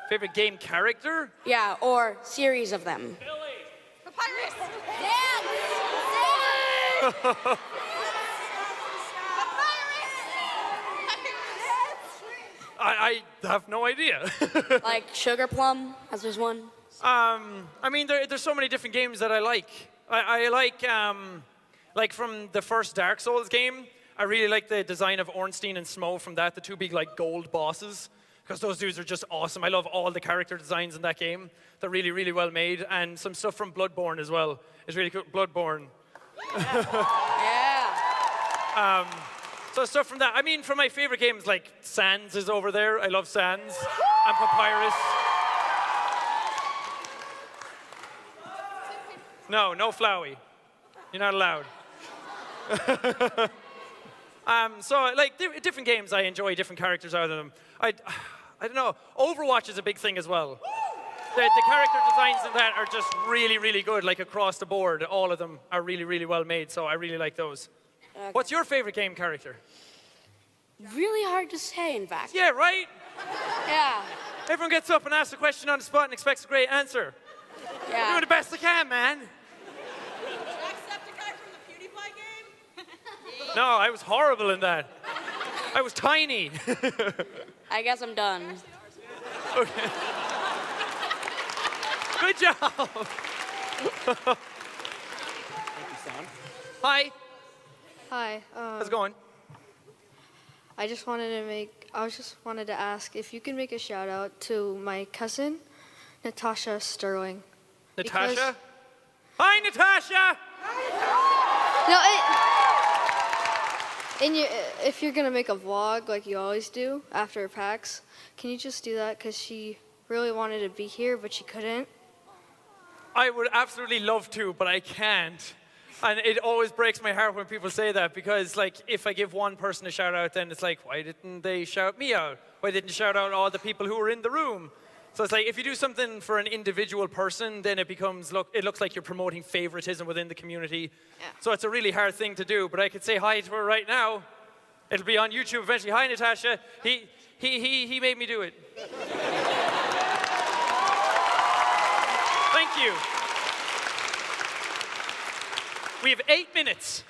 S1: Favorite game character?
S4: Yeah, or series of them.
S6: Papyrus.
S1: I have no idea.
S4: Like Sugar Plum, as there's one.
S1: I mean, there's so many different games that I like. I like from the first Dark Souls game, I really like the design of Ornstein and Smough from that, the two big like gold bosses, because those dudes are just awesome. I love all the character designs in that game. They're really, really well made, and some stuff from Bloodborne as well is really cool. Bloodborne.
S4: Yeah.
S1: So stuff from that. I mean, from my favorite games, like Sans is over there. I love Sans and Papyrus. No Flowey. You're not allowed. So, like, different games, I enjoy different characters out of them. I don't know. Overwatch is a big thing as well. The character designs in that are just really, really good, like across the board. All of them are really, really well made, so I really like those.
S4: Okay.
S1: What's your favorite game character?
S4: Really hard to say, in fact.
S1: Yeah, right?
S4: Yeah.
S1: Everyone gets up and asks a question on the spot and expects a great answer.
S4: Yeah.
S1: Doing the best I can, man.
S8: Jacksepticeye from the PewDiePie game?
S1: No, I was horrible in that. I was tiny.
S4: I guess I'm done.
S1: Okay. Good job. Hi.
S22: Hi.
S1: How's it going?
S22: I just wanted to ask if you could make a shout out to my cousin, Natasha Sterling.
S1: Natasha? Hi, Natasha!
S22: No, if you're gonna make a vlog like you always do after PAX, can you just do that? Because she really wanted to be here, but she couldn't.
S1: I would absolutely love to, but I can't. And it always breaks my heart when people say that, because like if I give one person a shout out, then it's like, why didn't they shout me out? Why didn't you shout out all the people who were in the room? So it's like, if you do something for an individual person, then it looks like you're promoting favoritism within the community.
S22: Yeah.
S1: So it's a really hard thing to do, but I could say hi to her right now. It'll be on YouTube eventually. Hi, Natasha. He made me do it. Thank you. We have 8 minutes.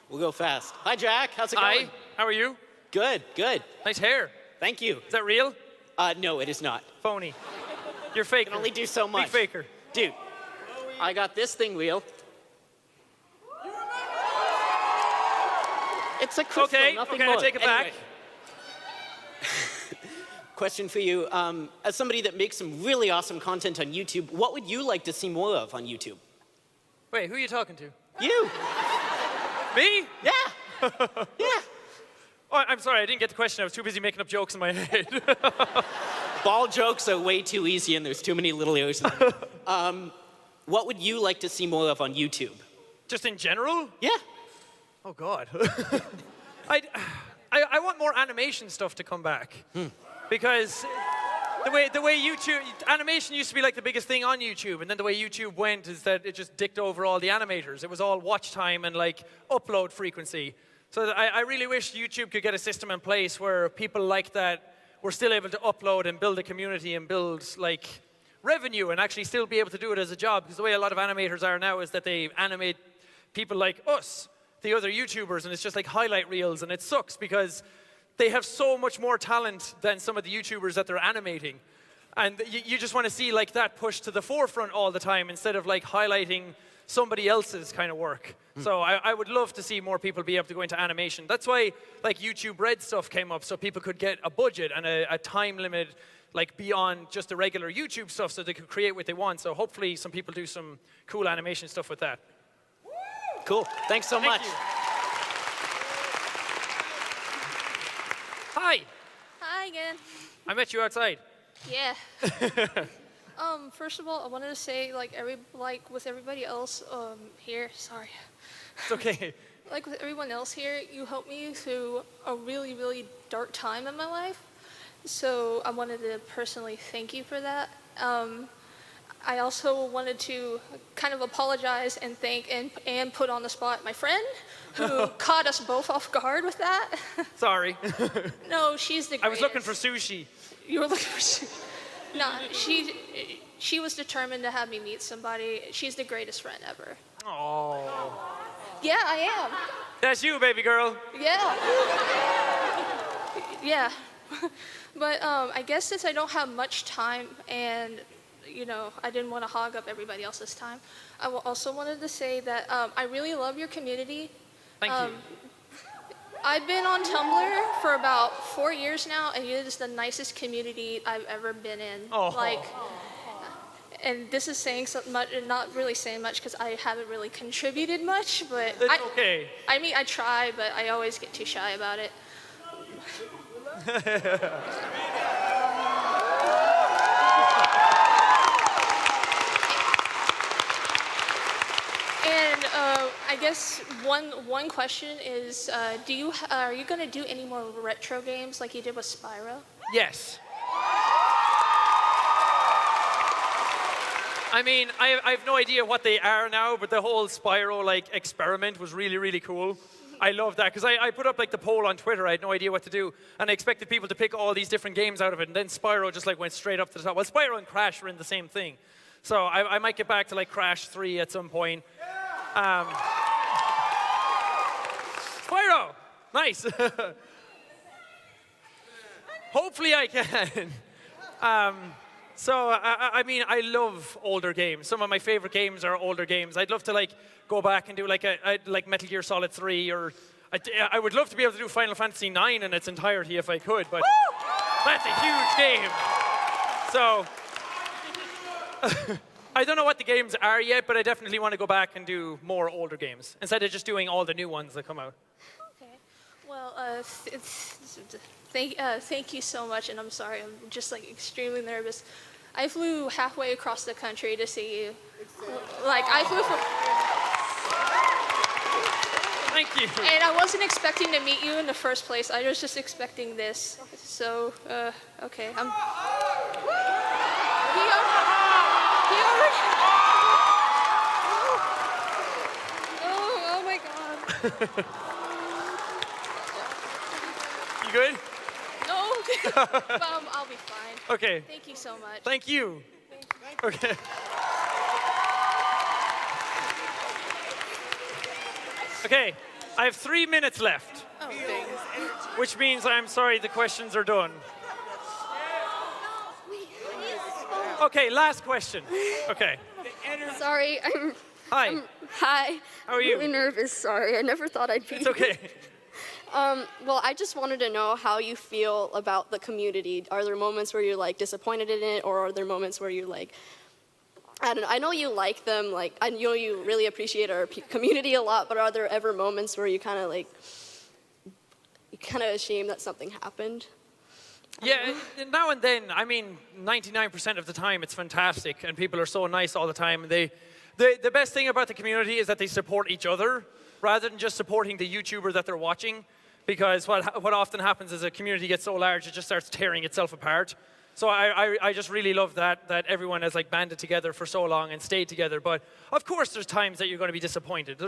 S23: We'll go fast. Hi, Jack. How's it going?
S1: Hi. How are you?
S23: Good, good.
S1: Nice hair.
S23: Thank you.
S1: Is that real?
S23: No, it is not.
S1: Phony. You're fake.
S23: I can only do so much.
S1: Big faker.
S23: Dude, I got this thing wheel. It's a crystal, nothing more.
S1: I take it back.
S23: Anyway. Question for you. As somebody that makes some really awesome content on YouTube, what would you like to see more of on YouTube?
S1: Wait, who are you talking to?
S23: You.
S1: Me?
S23: Yeah. Yeah.
S1: Oh, I'm sorry, I didn't get the question. I was too busy making up jokes in my head.
S23: Ball jokes are way too easy and there's too many little ears. What would you like to see more of on YouTube?
S1: Just in general?
S23: Yeah.
S1: Oh, God. I want more animation stuff to come back. Because the way YouTube, animation used to be like the biggest thing on YouTube, and then the way YouTube went is that it just dicked over all the animators. It was all watch time and like upload frequency. So I really wish YouTube could get a system in place where people like that were still able to upload and build a community and build like revenue and actually still be able to do it as a job. Because the way a lot of animators are now is that they animate people like us, the other YouTubers, and it's just like highlight reels, and it sucks because they have so much more talent than some of the YouTubers that they're animating. And you just want to see like that pushed to the forefront all the time instead of like highlighting somebody else's kind of work. So I would love to see more people be able to go into animation. That's why like YouTube Red stuff came up, so people could get a budget and a time limit like beyond just the regular YouTube stuff, so they could create what they want. So hopefully some people do some cool animation stuff with that.
S23: Cool. Thanks so much.
S1: You. Hi.
S13: Hi again.
S1: I met you outside.
S13: Yeah. First of all, I wanted to say, like with everybody else here, sorry.
S1: It's okay.
S13: Like with everyone else here, you helped me through a really, really dark time in my life. So I wanted to personally thank you for that. I also wanted to kind of apologize and thank and put on the spot my friend who caught us both off guard with that.
S1: Sorry.
S13: No, she's the greatest.
S1: I was looking for sushi.
S13: You were looking for sushi. No, she was determined to have me meet somebody. She's the greatest friend ever.
S1: Oh.
S13: Yeah, I am.
S1: That's you, baby girl.
S13: Yeah. Yeah. But I guess since I don't have much time and, you know, I didn't want to hog up everybody else's time, I also wanted to say that I really love your community.
S1: Thank you.
S13: I've been on Tumblr for about 4 years now, and it is the nicest community I've ever been in.
S1: Oh.
S13: Like, and this is saying something much, not really saying much because I haven't really contributed much, but
S1: That's okay.
S13: I mean, I try, but I always get too shy about it. And I guess one question is, are you gonna do any more retro games like you did with Spyro?
S1: Yes. I mean, I have no idea what they are now, but the whole Spyro experiment was really, really cool. I love that because I put up the poll on Twitter. I had no idea what to do, and I expected people to pick all these different games out of it, and then Spyro just went straight up to the top. Well, Spyro and Crash were in the same thing, so I might get back to Crash 3 at some point. Spyro, nice. Hopefully I can. So, I mean, I love older games. Some of my favorite games are older games. I'd love to go back and do like Metal Gear Solid 3, or I would love to be able to do Final Fantasy 9 in its entirety if I could, but that's a huge game. So, I don't know what the games are yet, but I definitely want to go back and do more older games instead of just doing all the new ones that come out.
S13: Okay. Well, thank you so much, and I'm sorry, I'm just extremely nervous. I flew halfway across the country to see you. I flew from...
S1: Thank you.
S13: And I wasn't expecting to meet you in the first place. I was just expecting this. So, okay. Oh my God.
S1: You good?
S13: No. But I'll be fine.
S1: Okay.
S13: Thank you so much.
S1: Thank you. Okay. Okay, I have 3 minutes left.
S13: Oh, thanks.
S1: Which means I'm sorry the questions are done. Okay, last question. Okay.
S2: Sorry,
S1: Hi.
S2: hi.
S1: How are you?
S2: I'm really nervous, sorry. I never thought I'd be
S1: It's okay.
S2: Well, I just wanted to know how you feel about the community. Are there moments where you're disappointed in it, or are there moments where you're I don't know, I know you like them, I know you really appreciate our community a lot, but are there ever moments where you kind of ashamed that something happened?
S1: Yeah, now and then. I mean, 99% of the time it's fantastic, and people are so nice all the time. The best thing about the community is that they support each other rather than just supporting the YouTuber that they're watching, because what often happens is a community gets so large it just starts tearing itself apart. So I just really love that everyone has banded together for so long and stayed together. But of course there's times that you're going to be disappointed.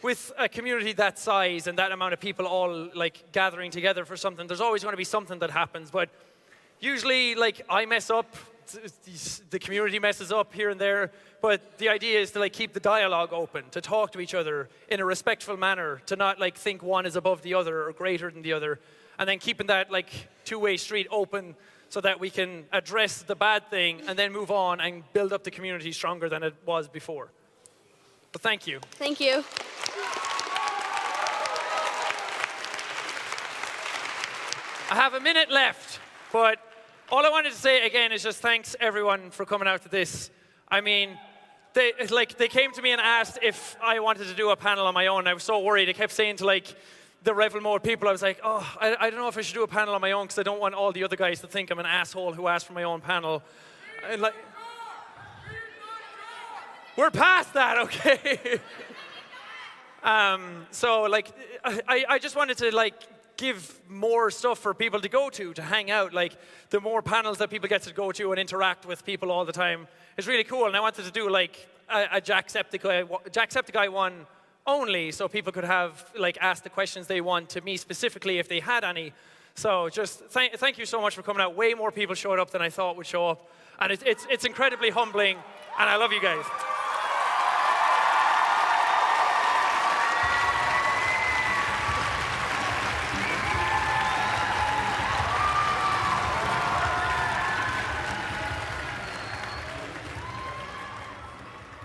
S1: With a community that size and that amount of people all gathering together for something, there's always going to be something that happens. But usually I mess up, the community messes up here and there, but the idea is to keep the dialogue open, to talk to each other in a respectful manner, to not think one is above the other or greater than the other, and then keeping that two-way street open so that we can address the bad thing and then move on and build up the community stronger than it was before. But thank you.
S2: Thank you.
S1: I have a minute left, but all I wanted to say again is just thanks everyone for coming out to this. I mean, they came to me and asked if I wanted to do a panel on my own. I was so worried. I kept saying to the Revel Mode people, I was like, oh, I don't know if I should do a panel on my own because I don't want all the other guys to think I'm an asshole who asked for my own panel. And like, we're past that, okay? So like, I just wanted to like give more stuff for people to go to hang out. Like, the more panels that people get to go to and interact with people all the time is really cool. And I wanted to do like a Jacksepticeye one only, so people could have like ask the questions they want to me specifically if they had any. So just thank you so much for coming out. Way more people showed up than I thought would show up, and it's incredibly humbling. And I love you guys.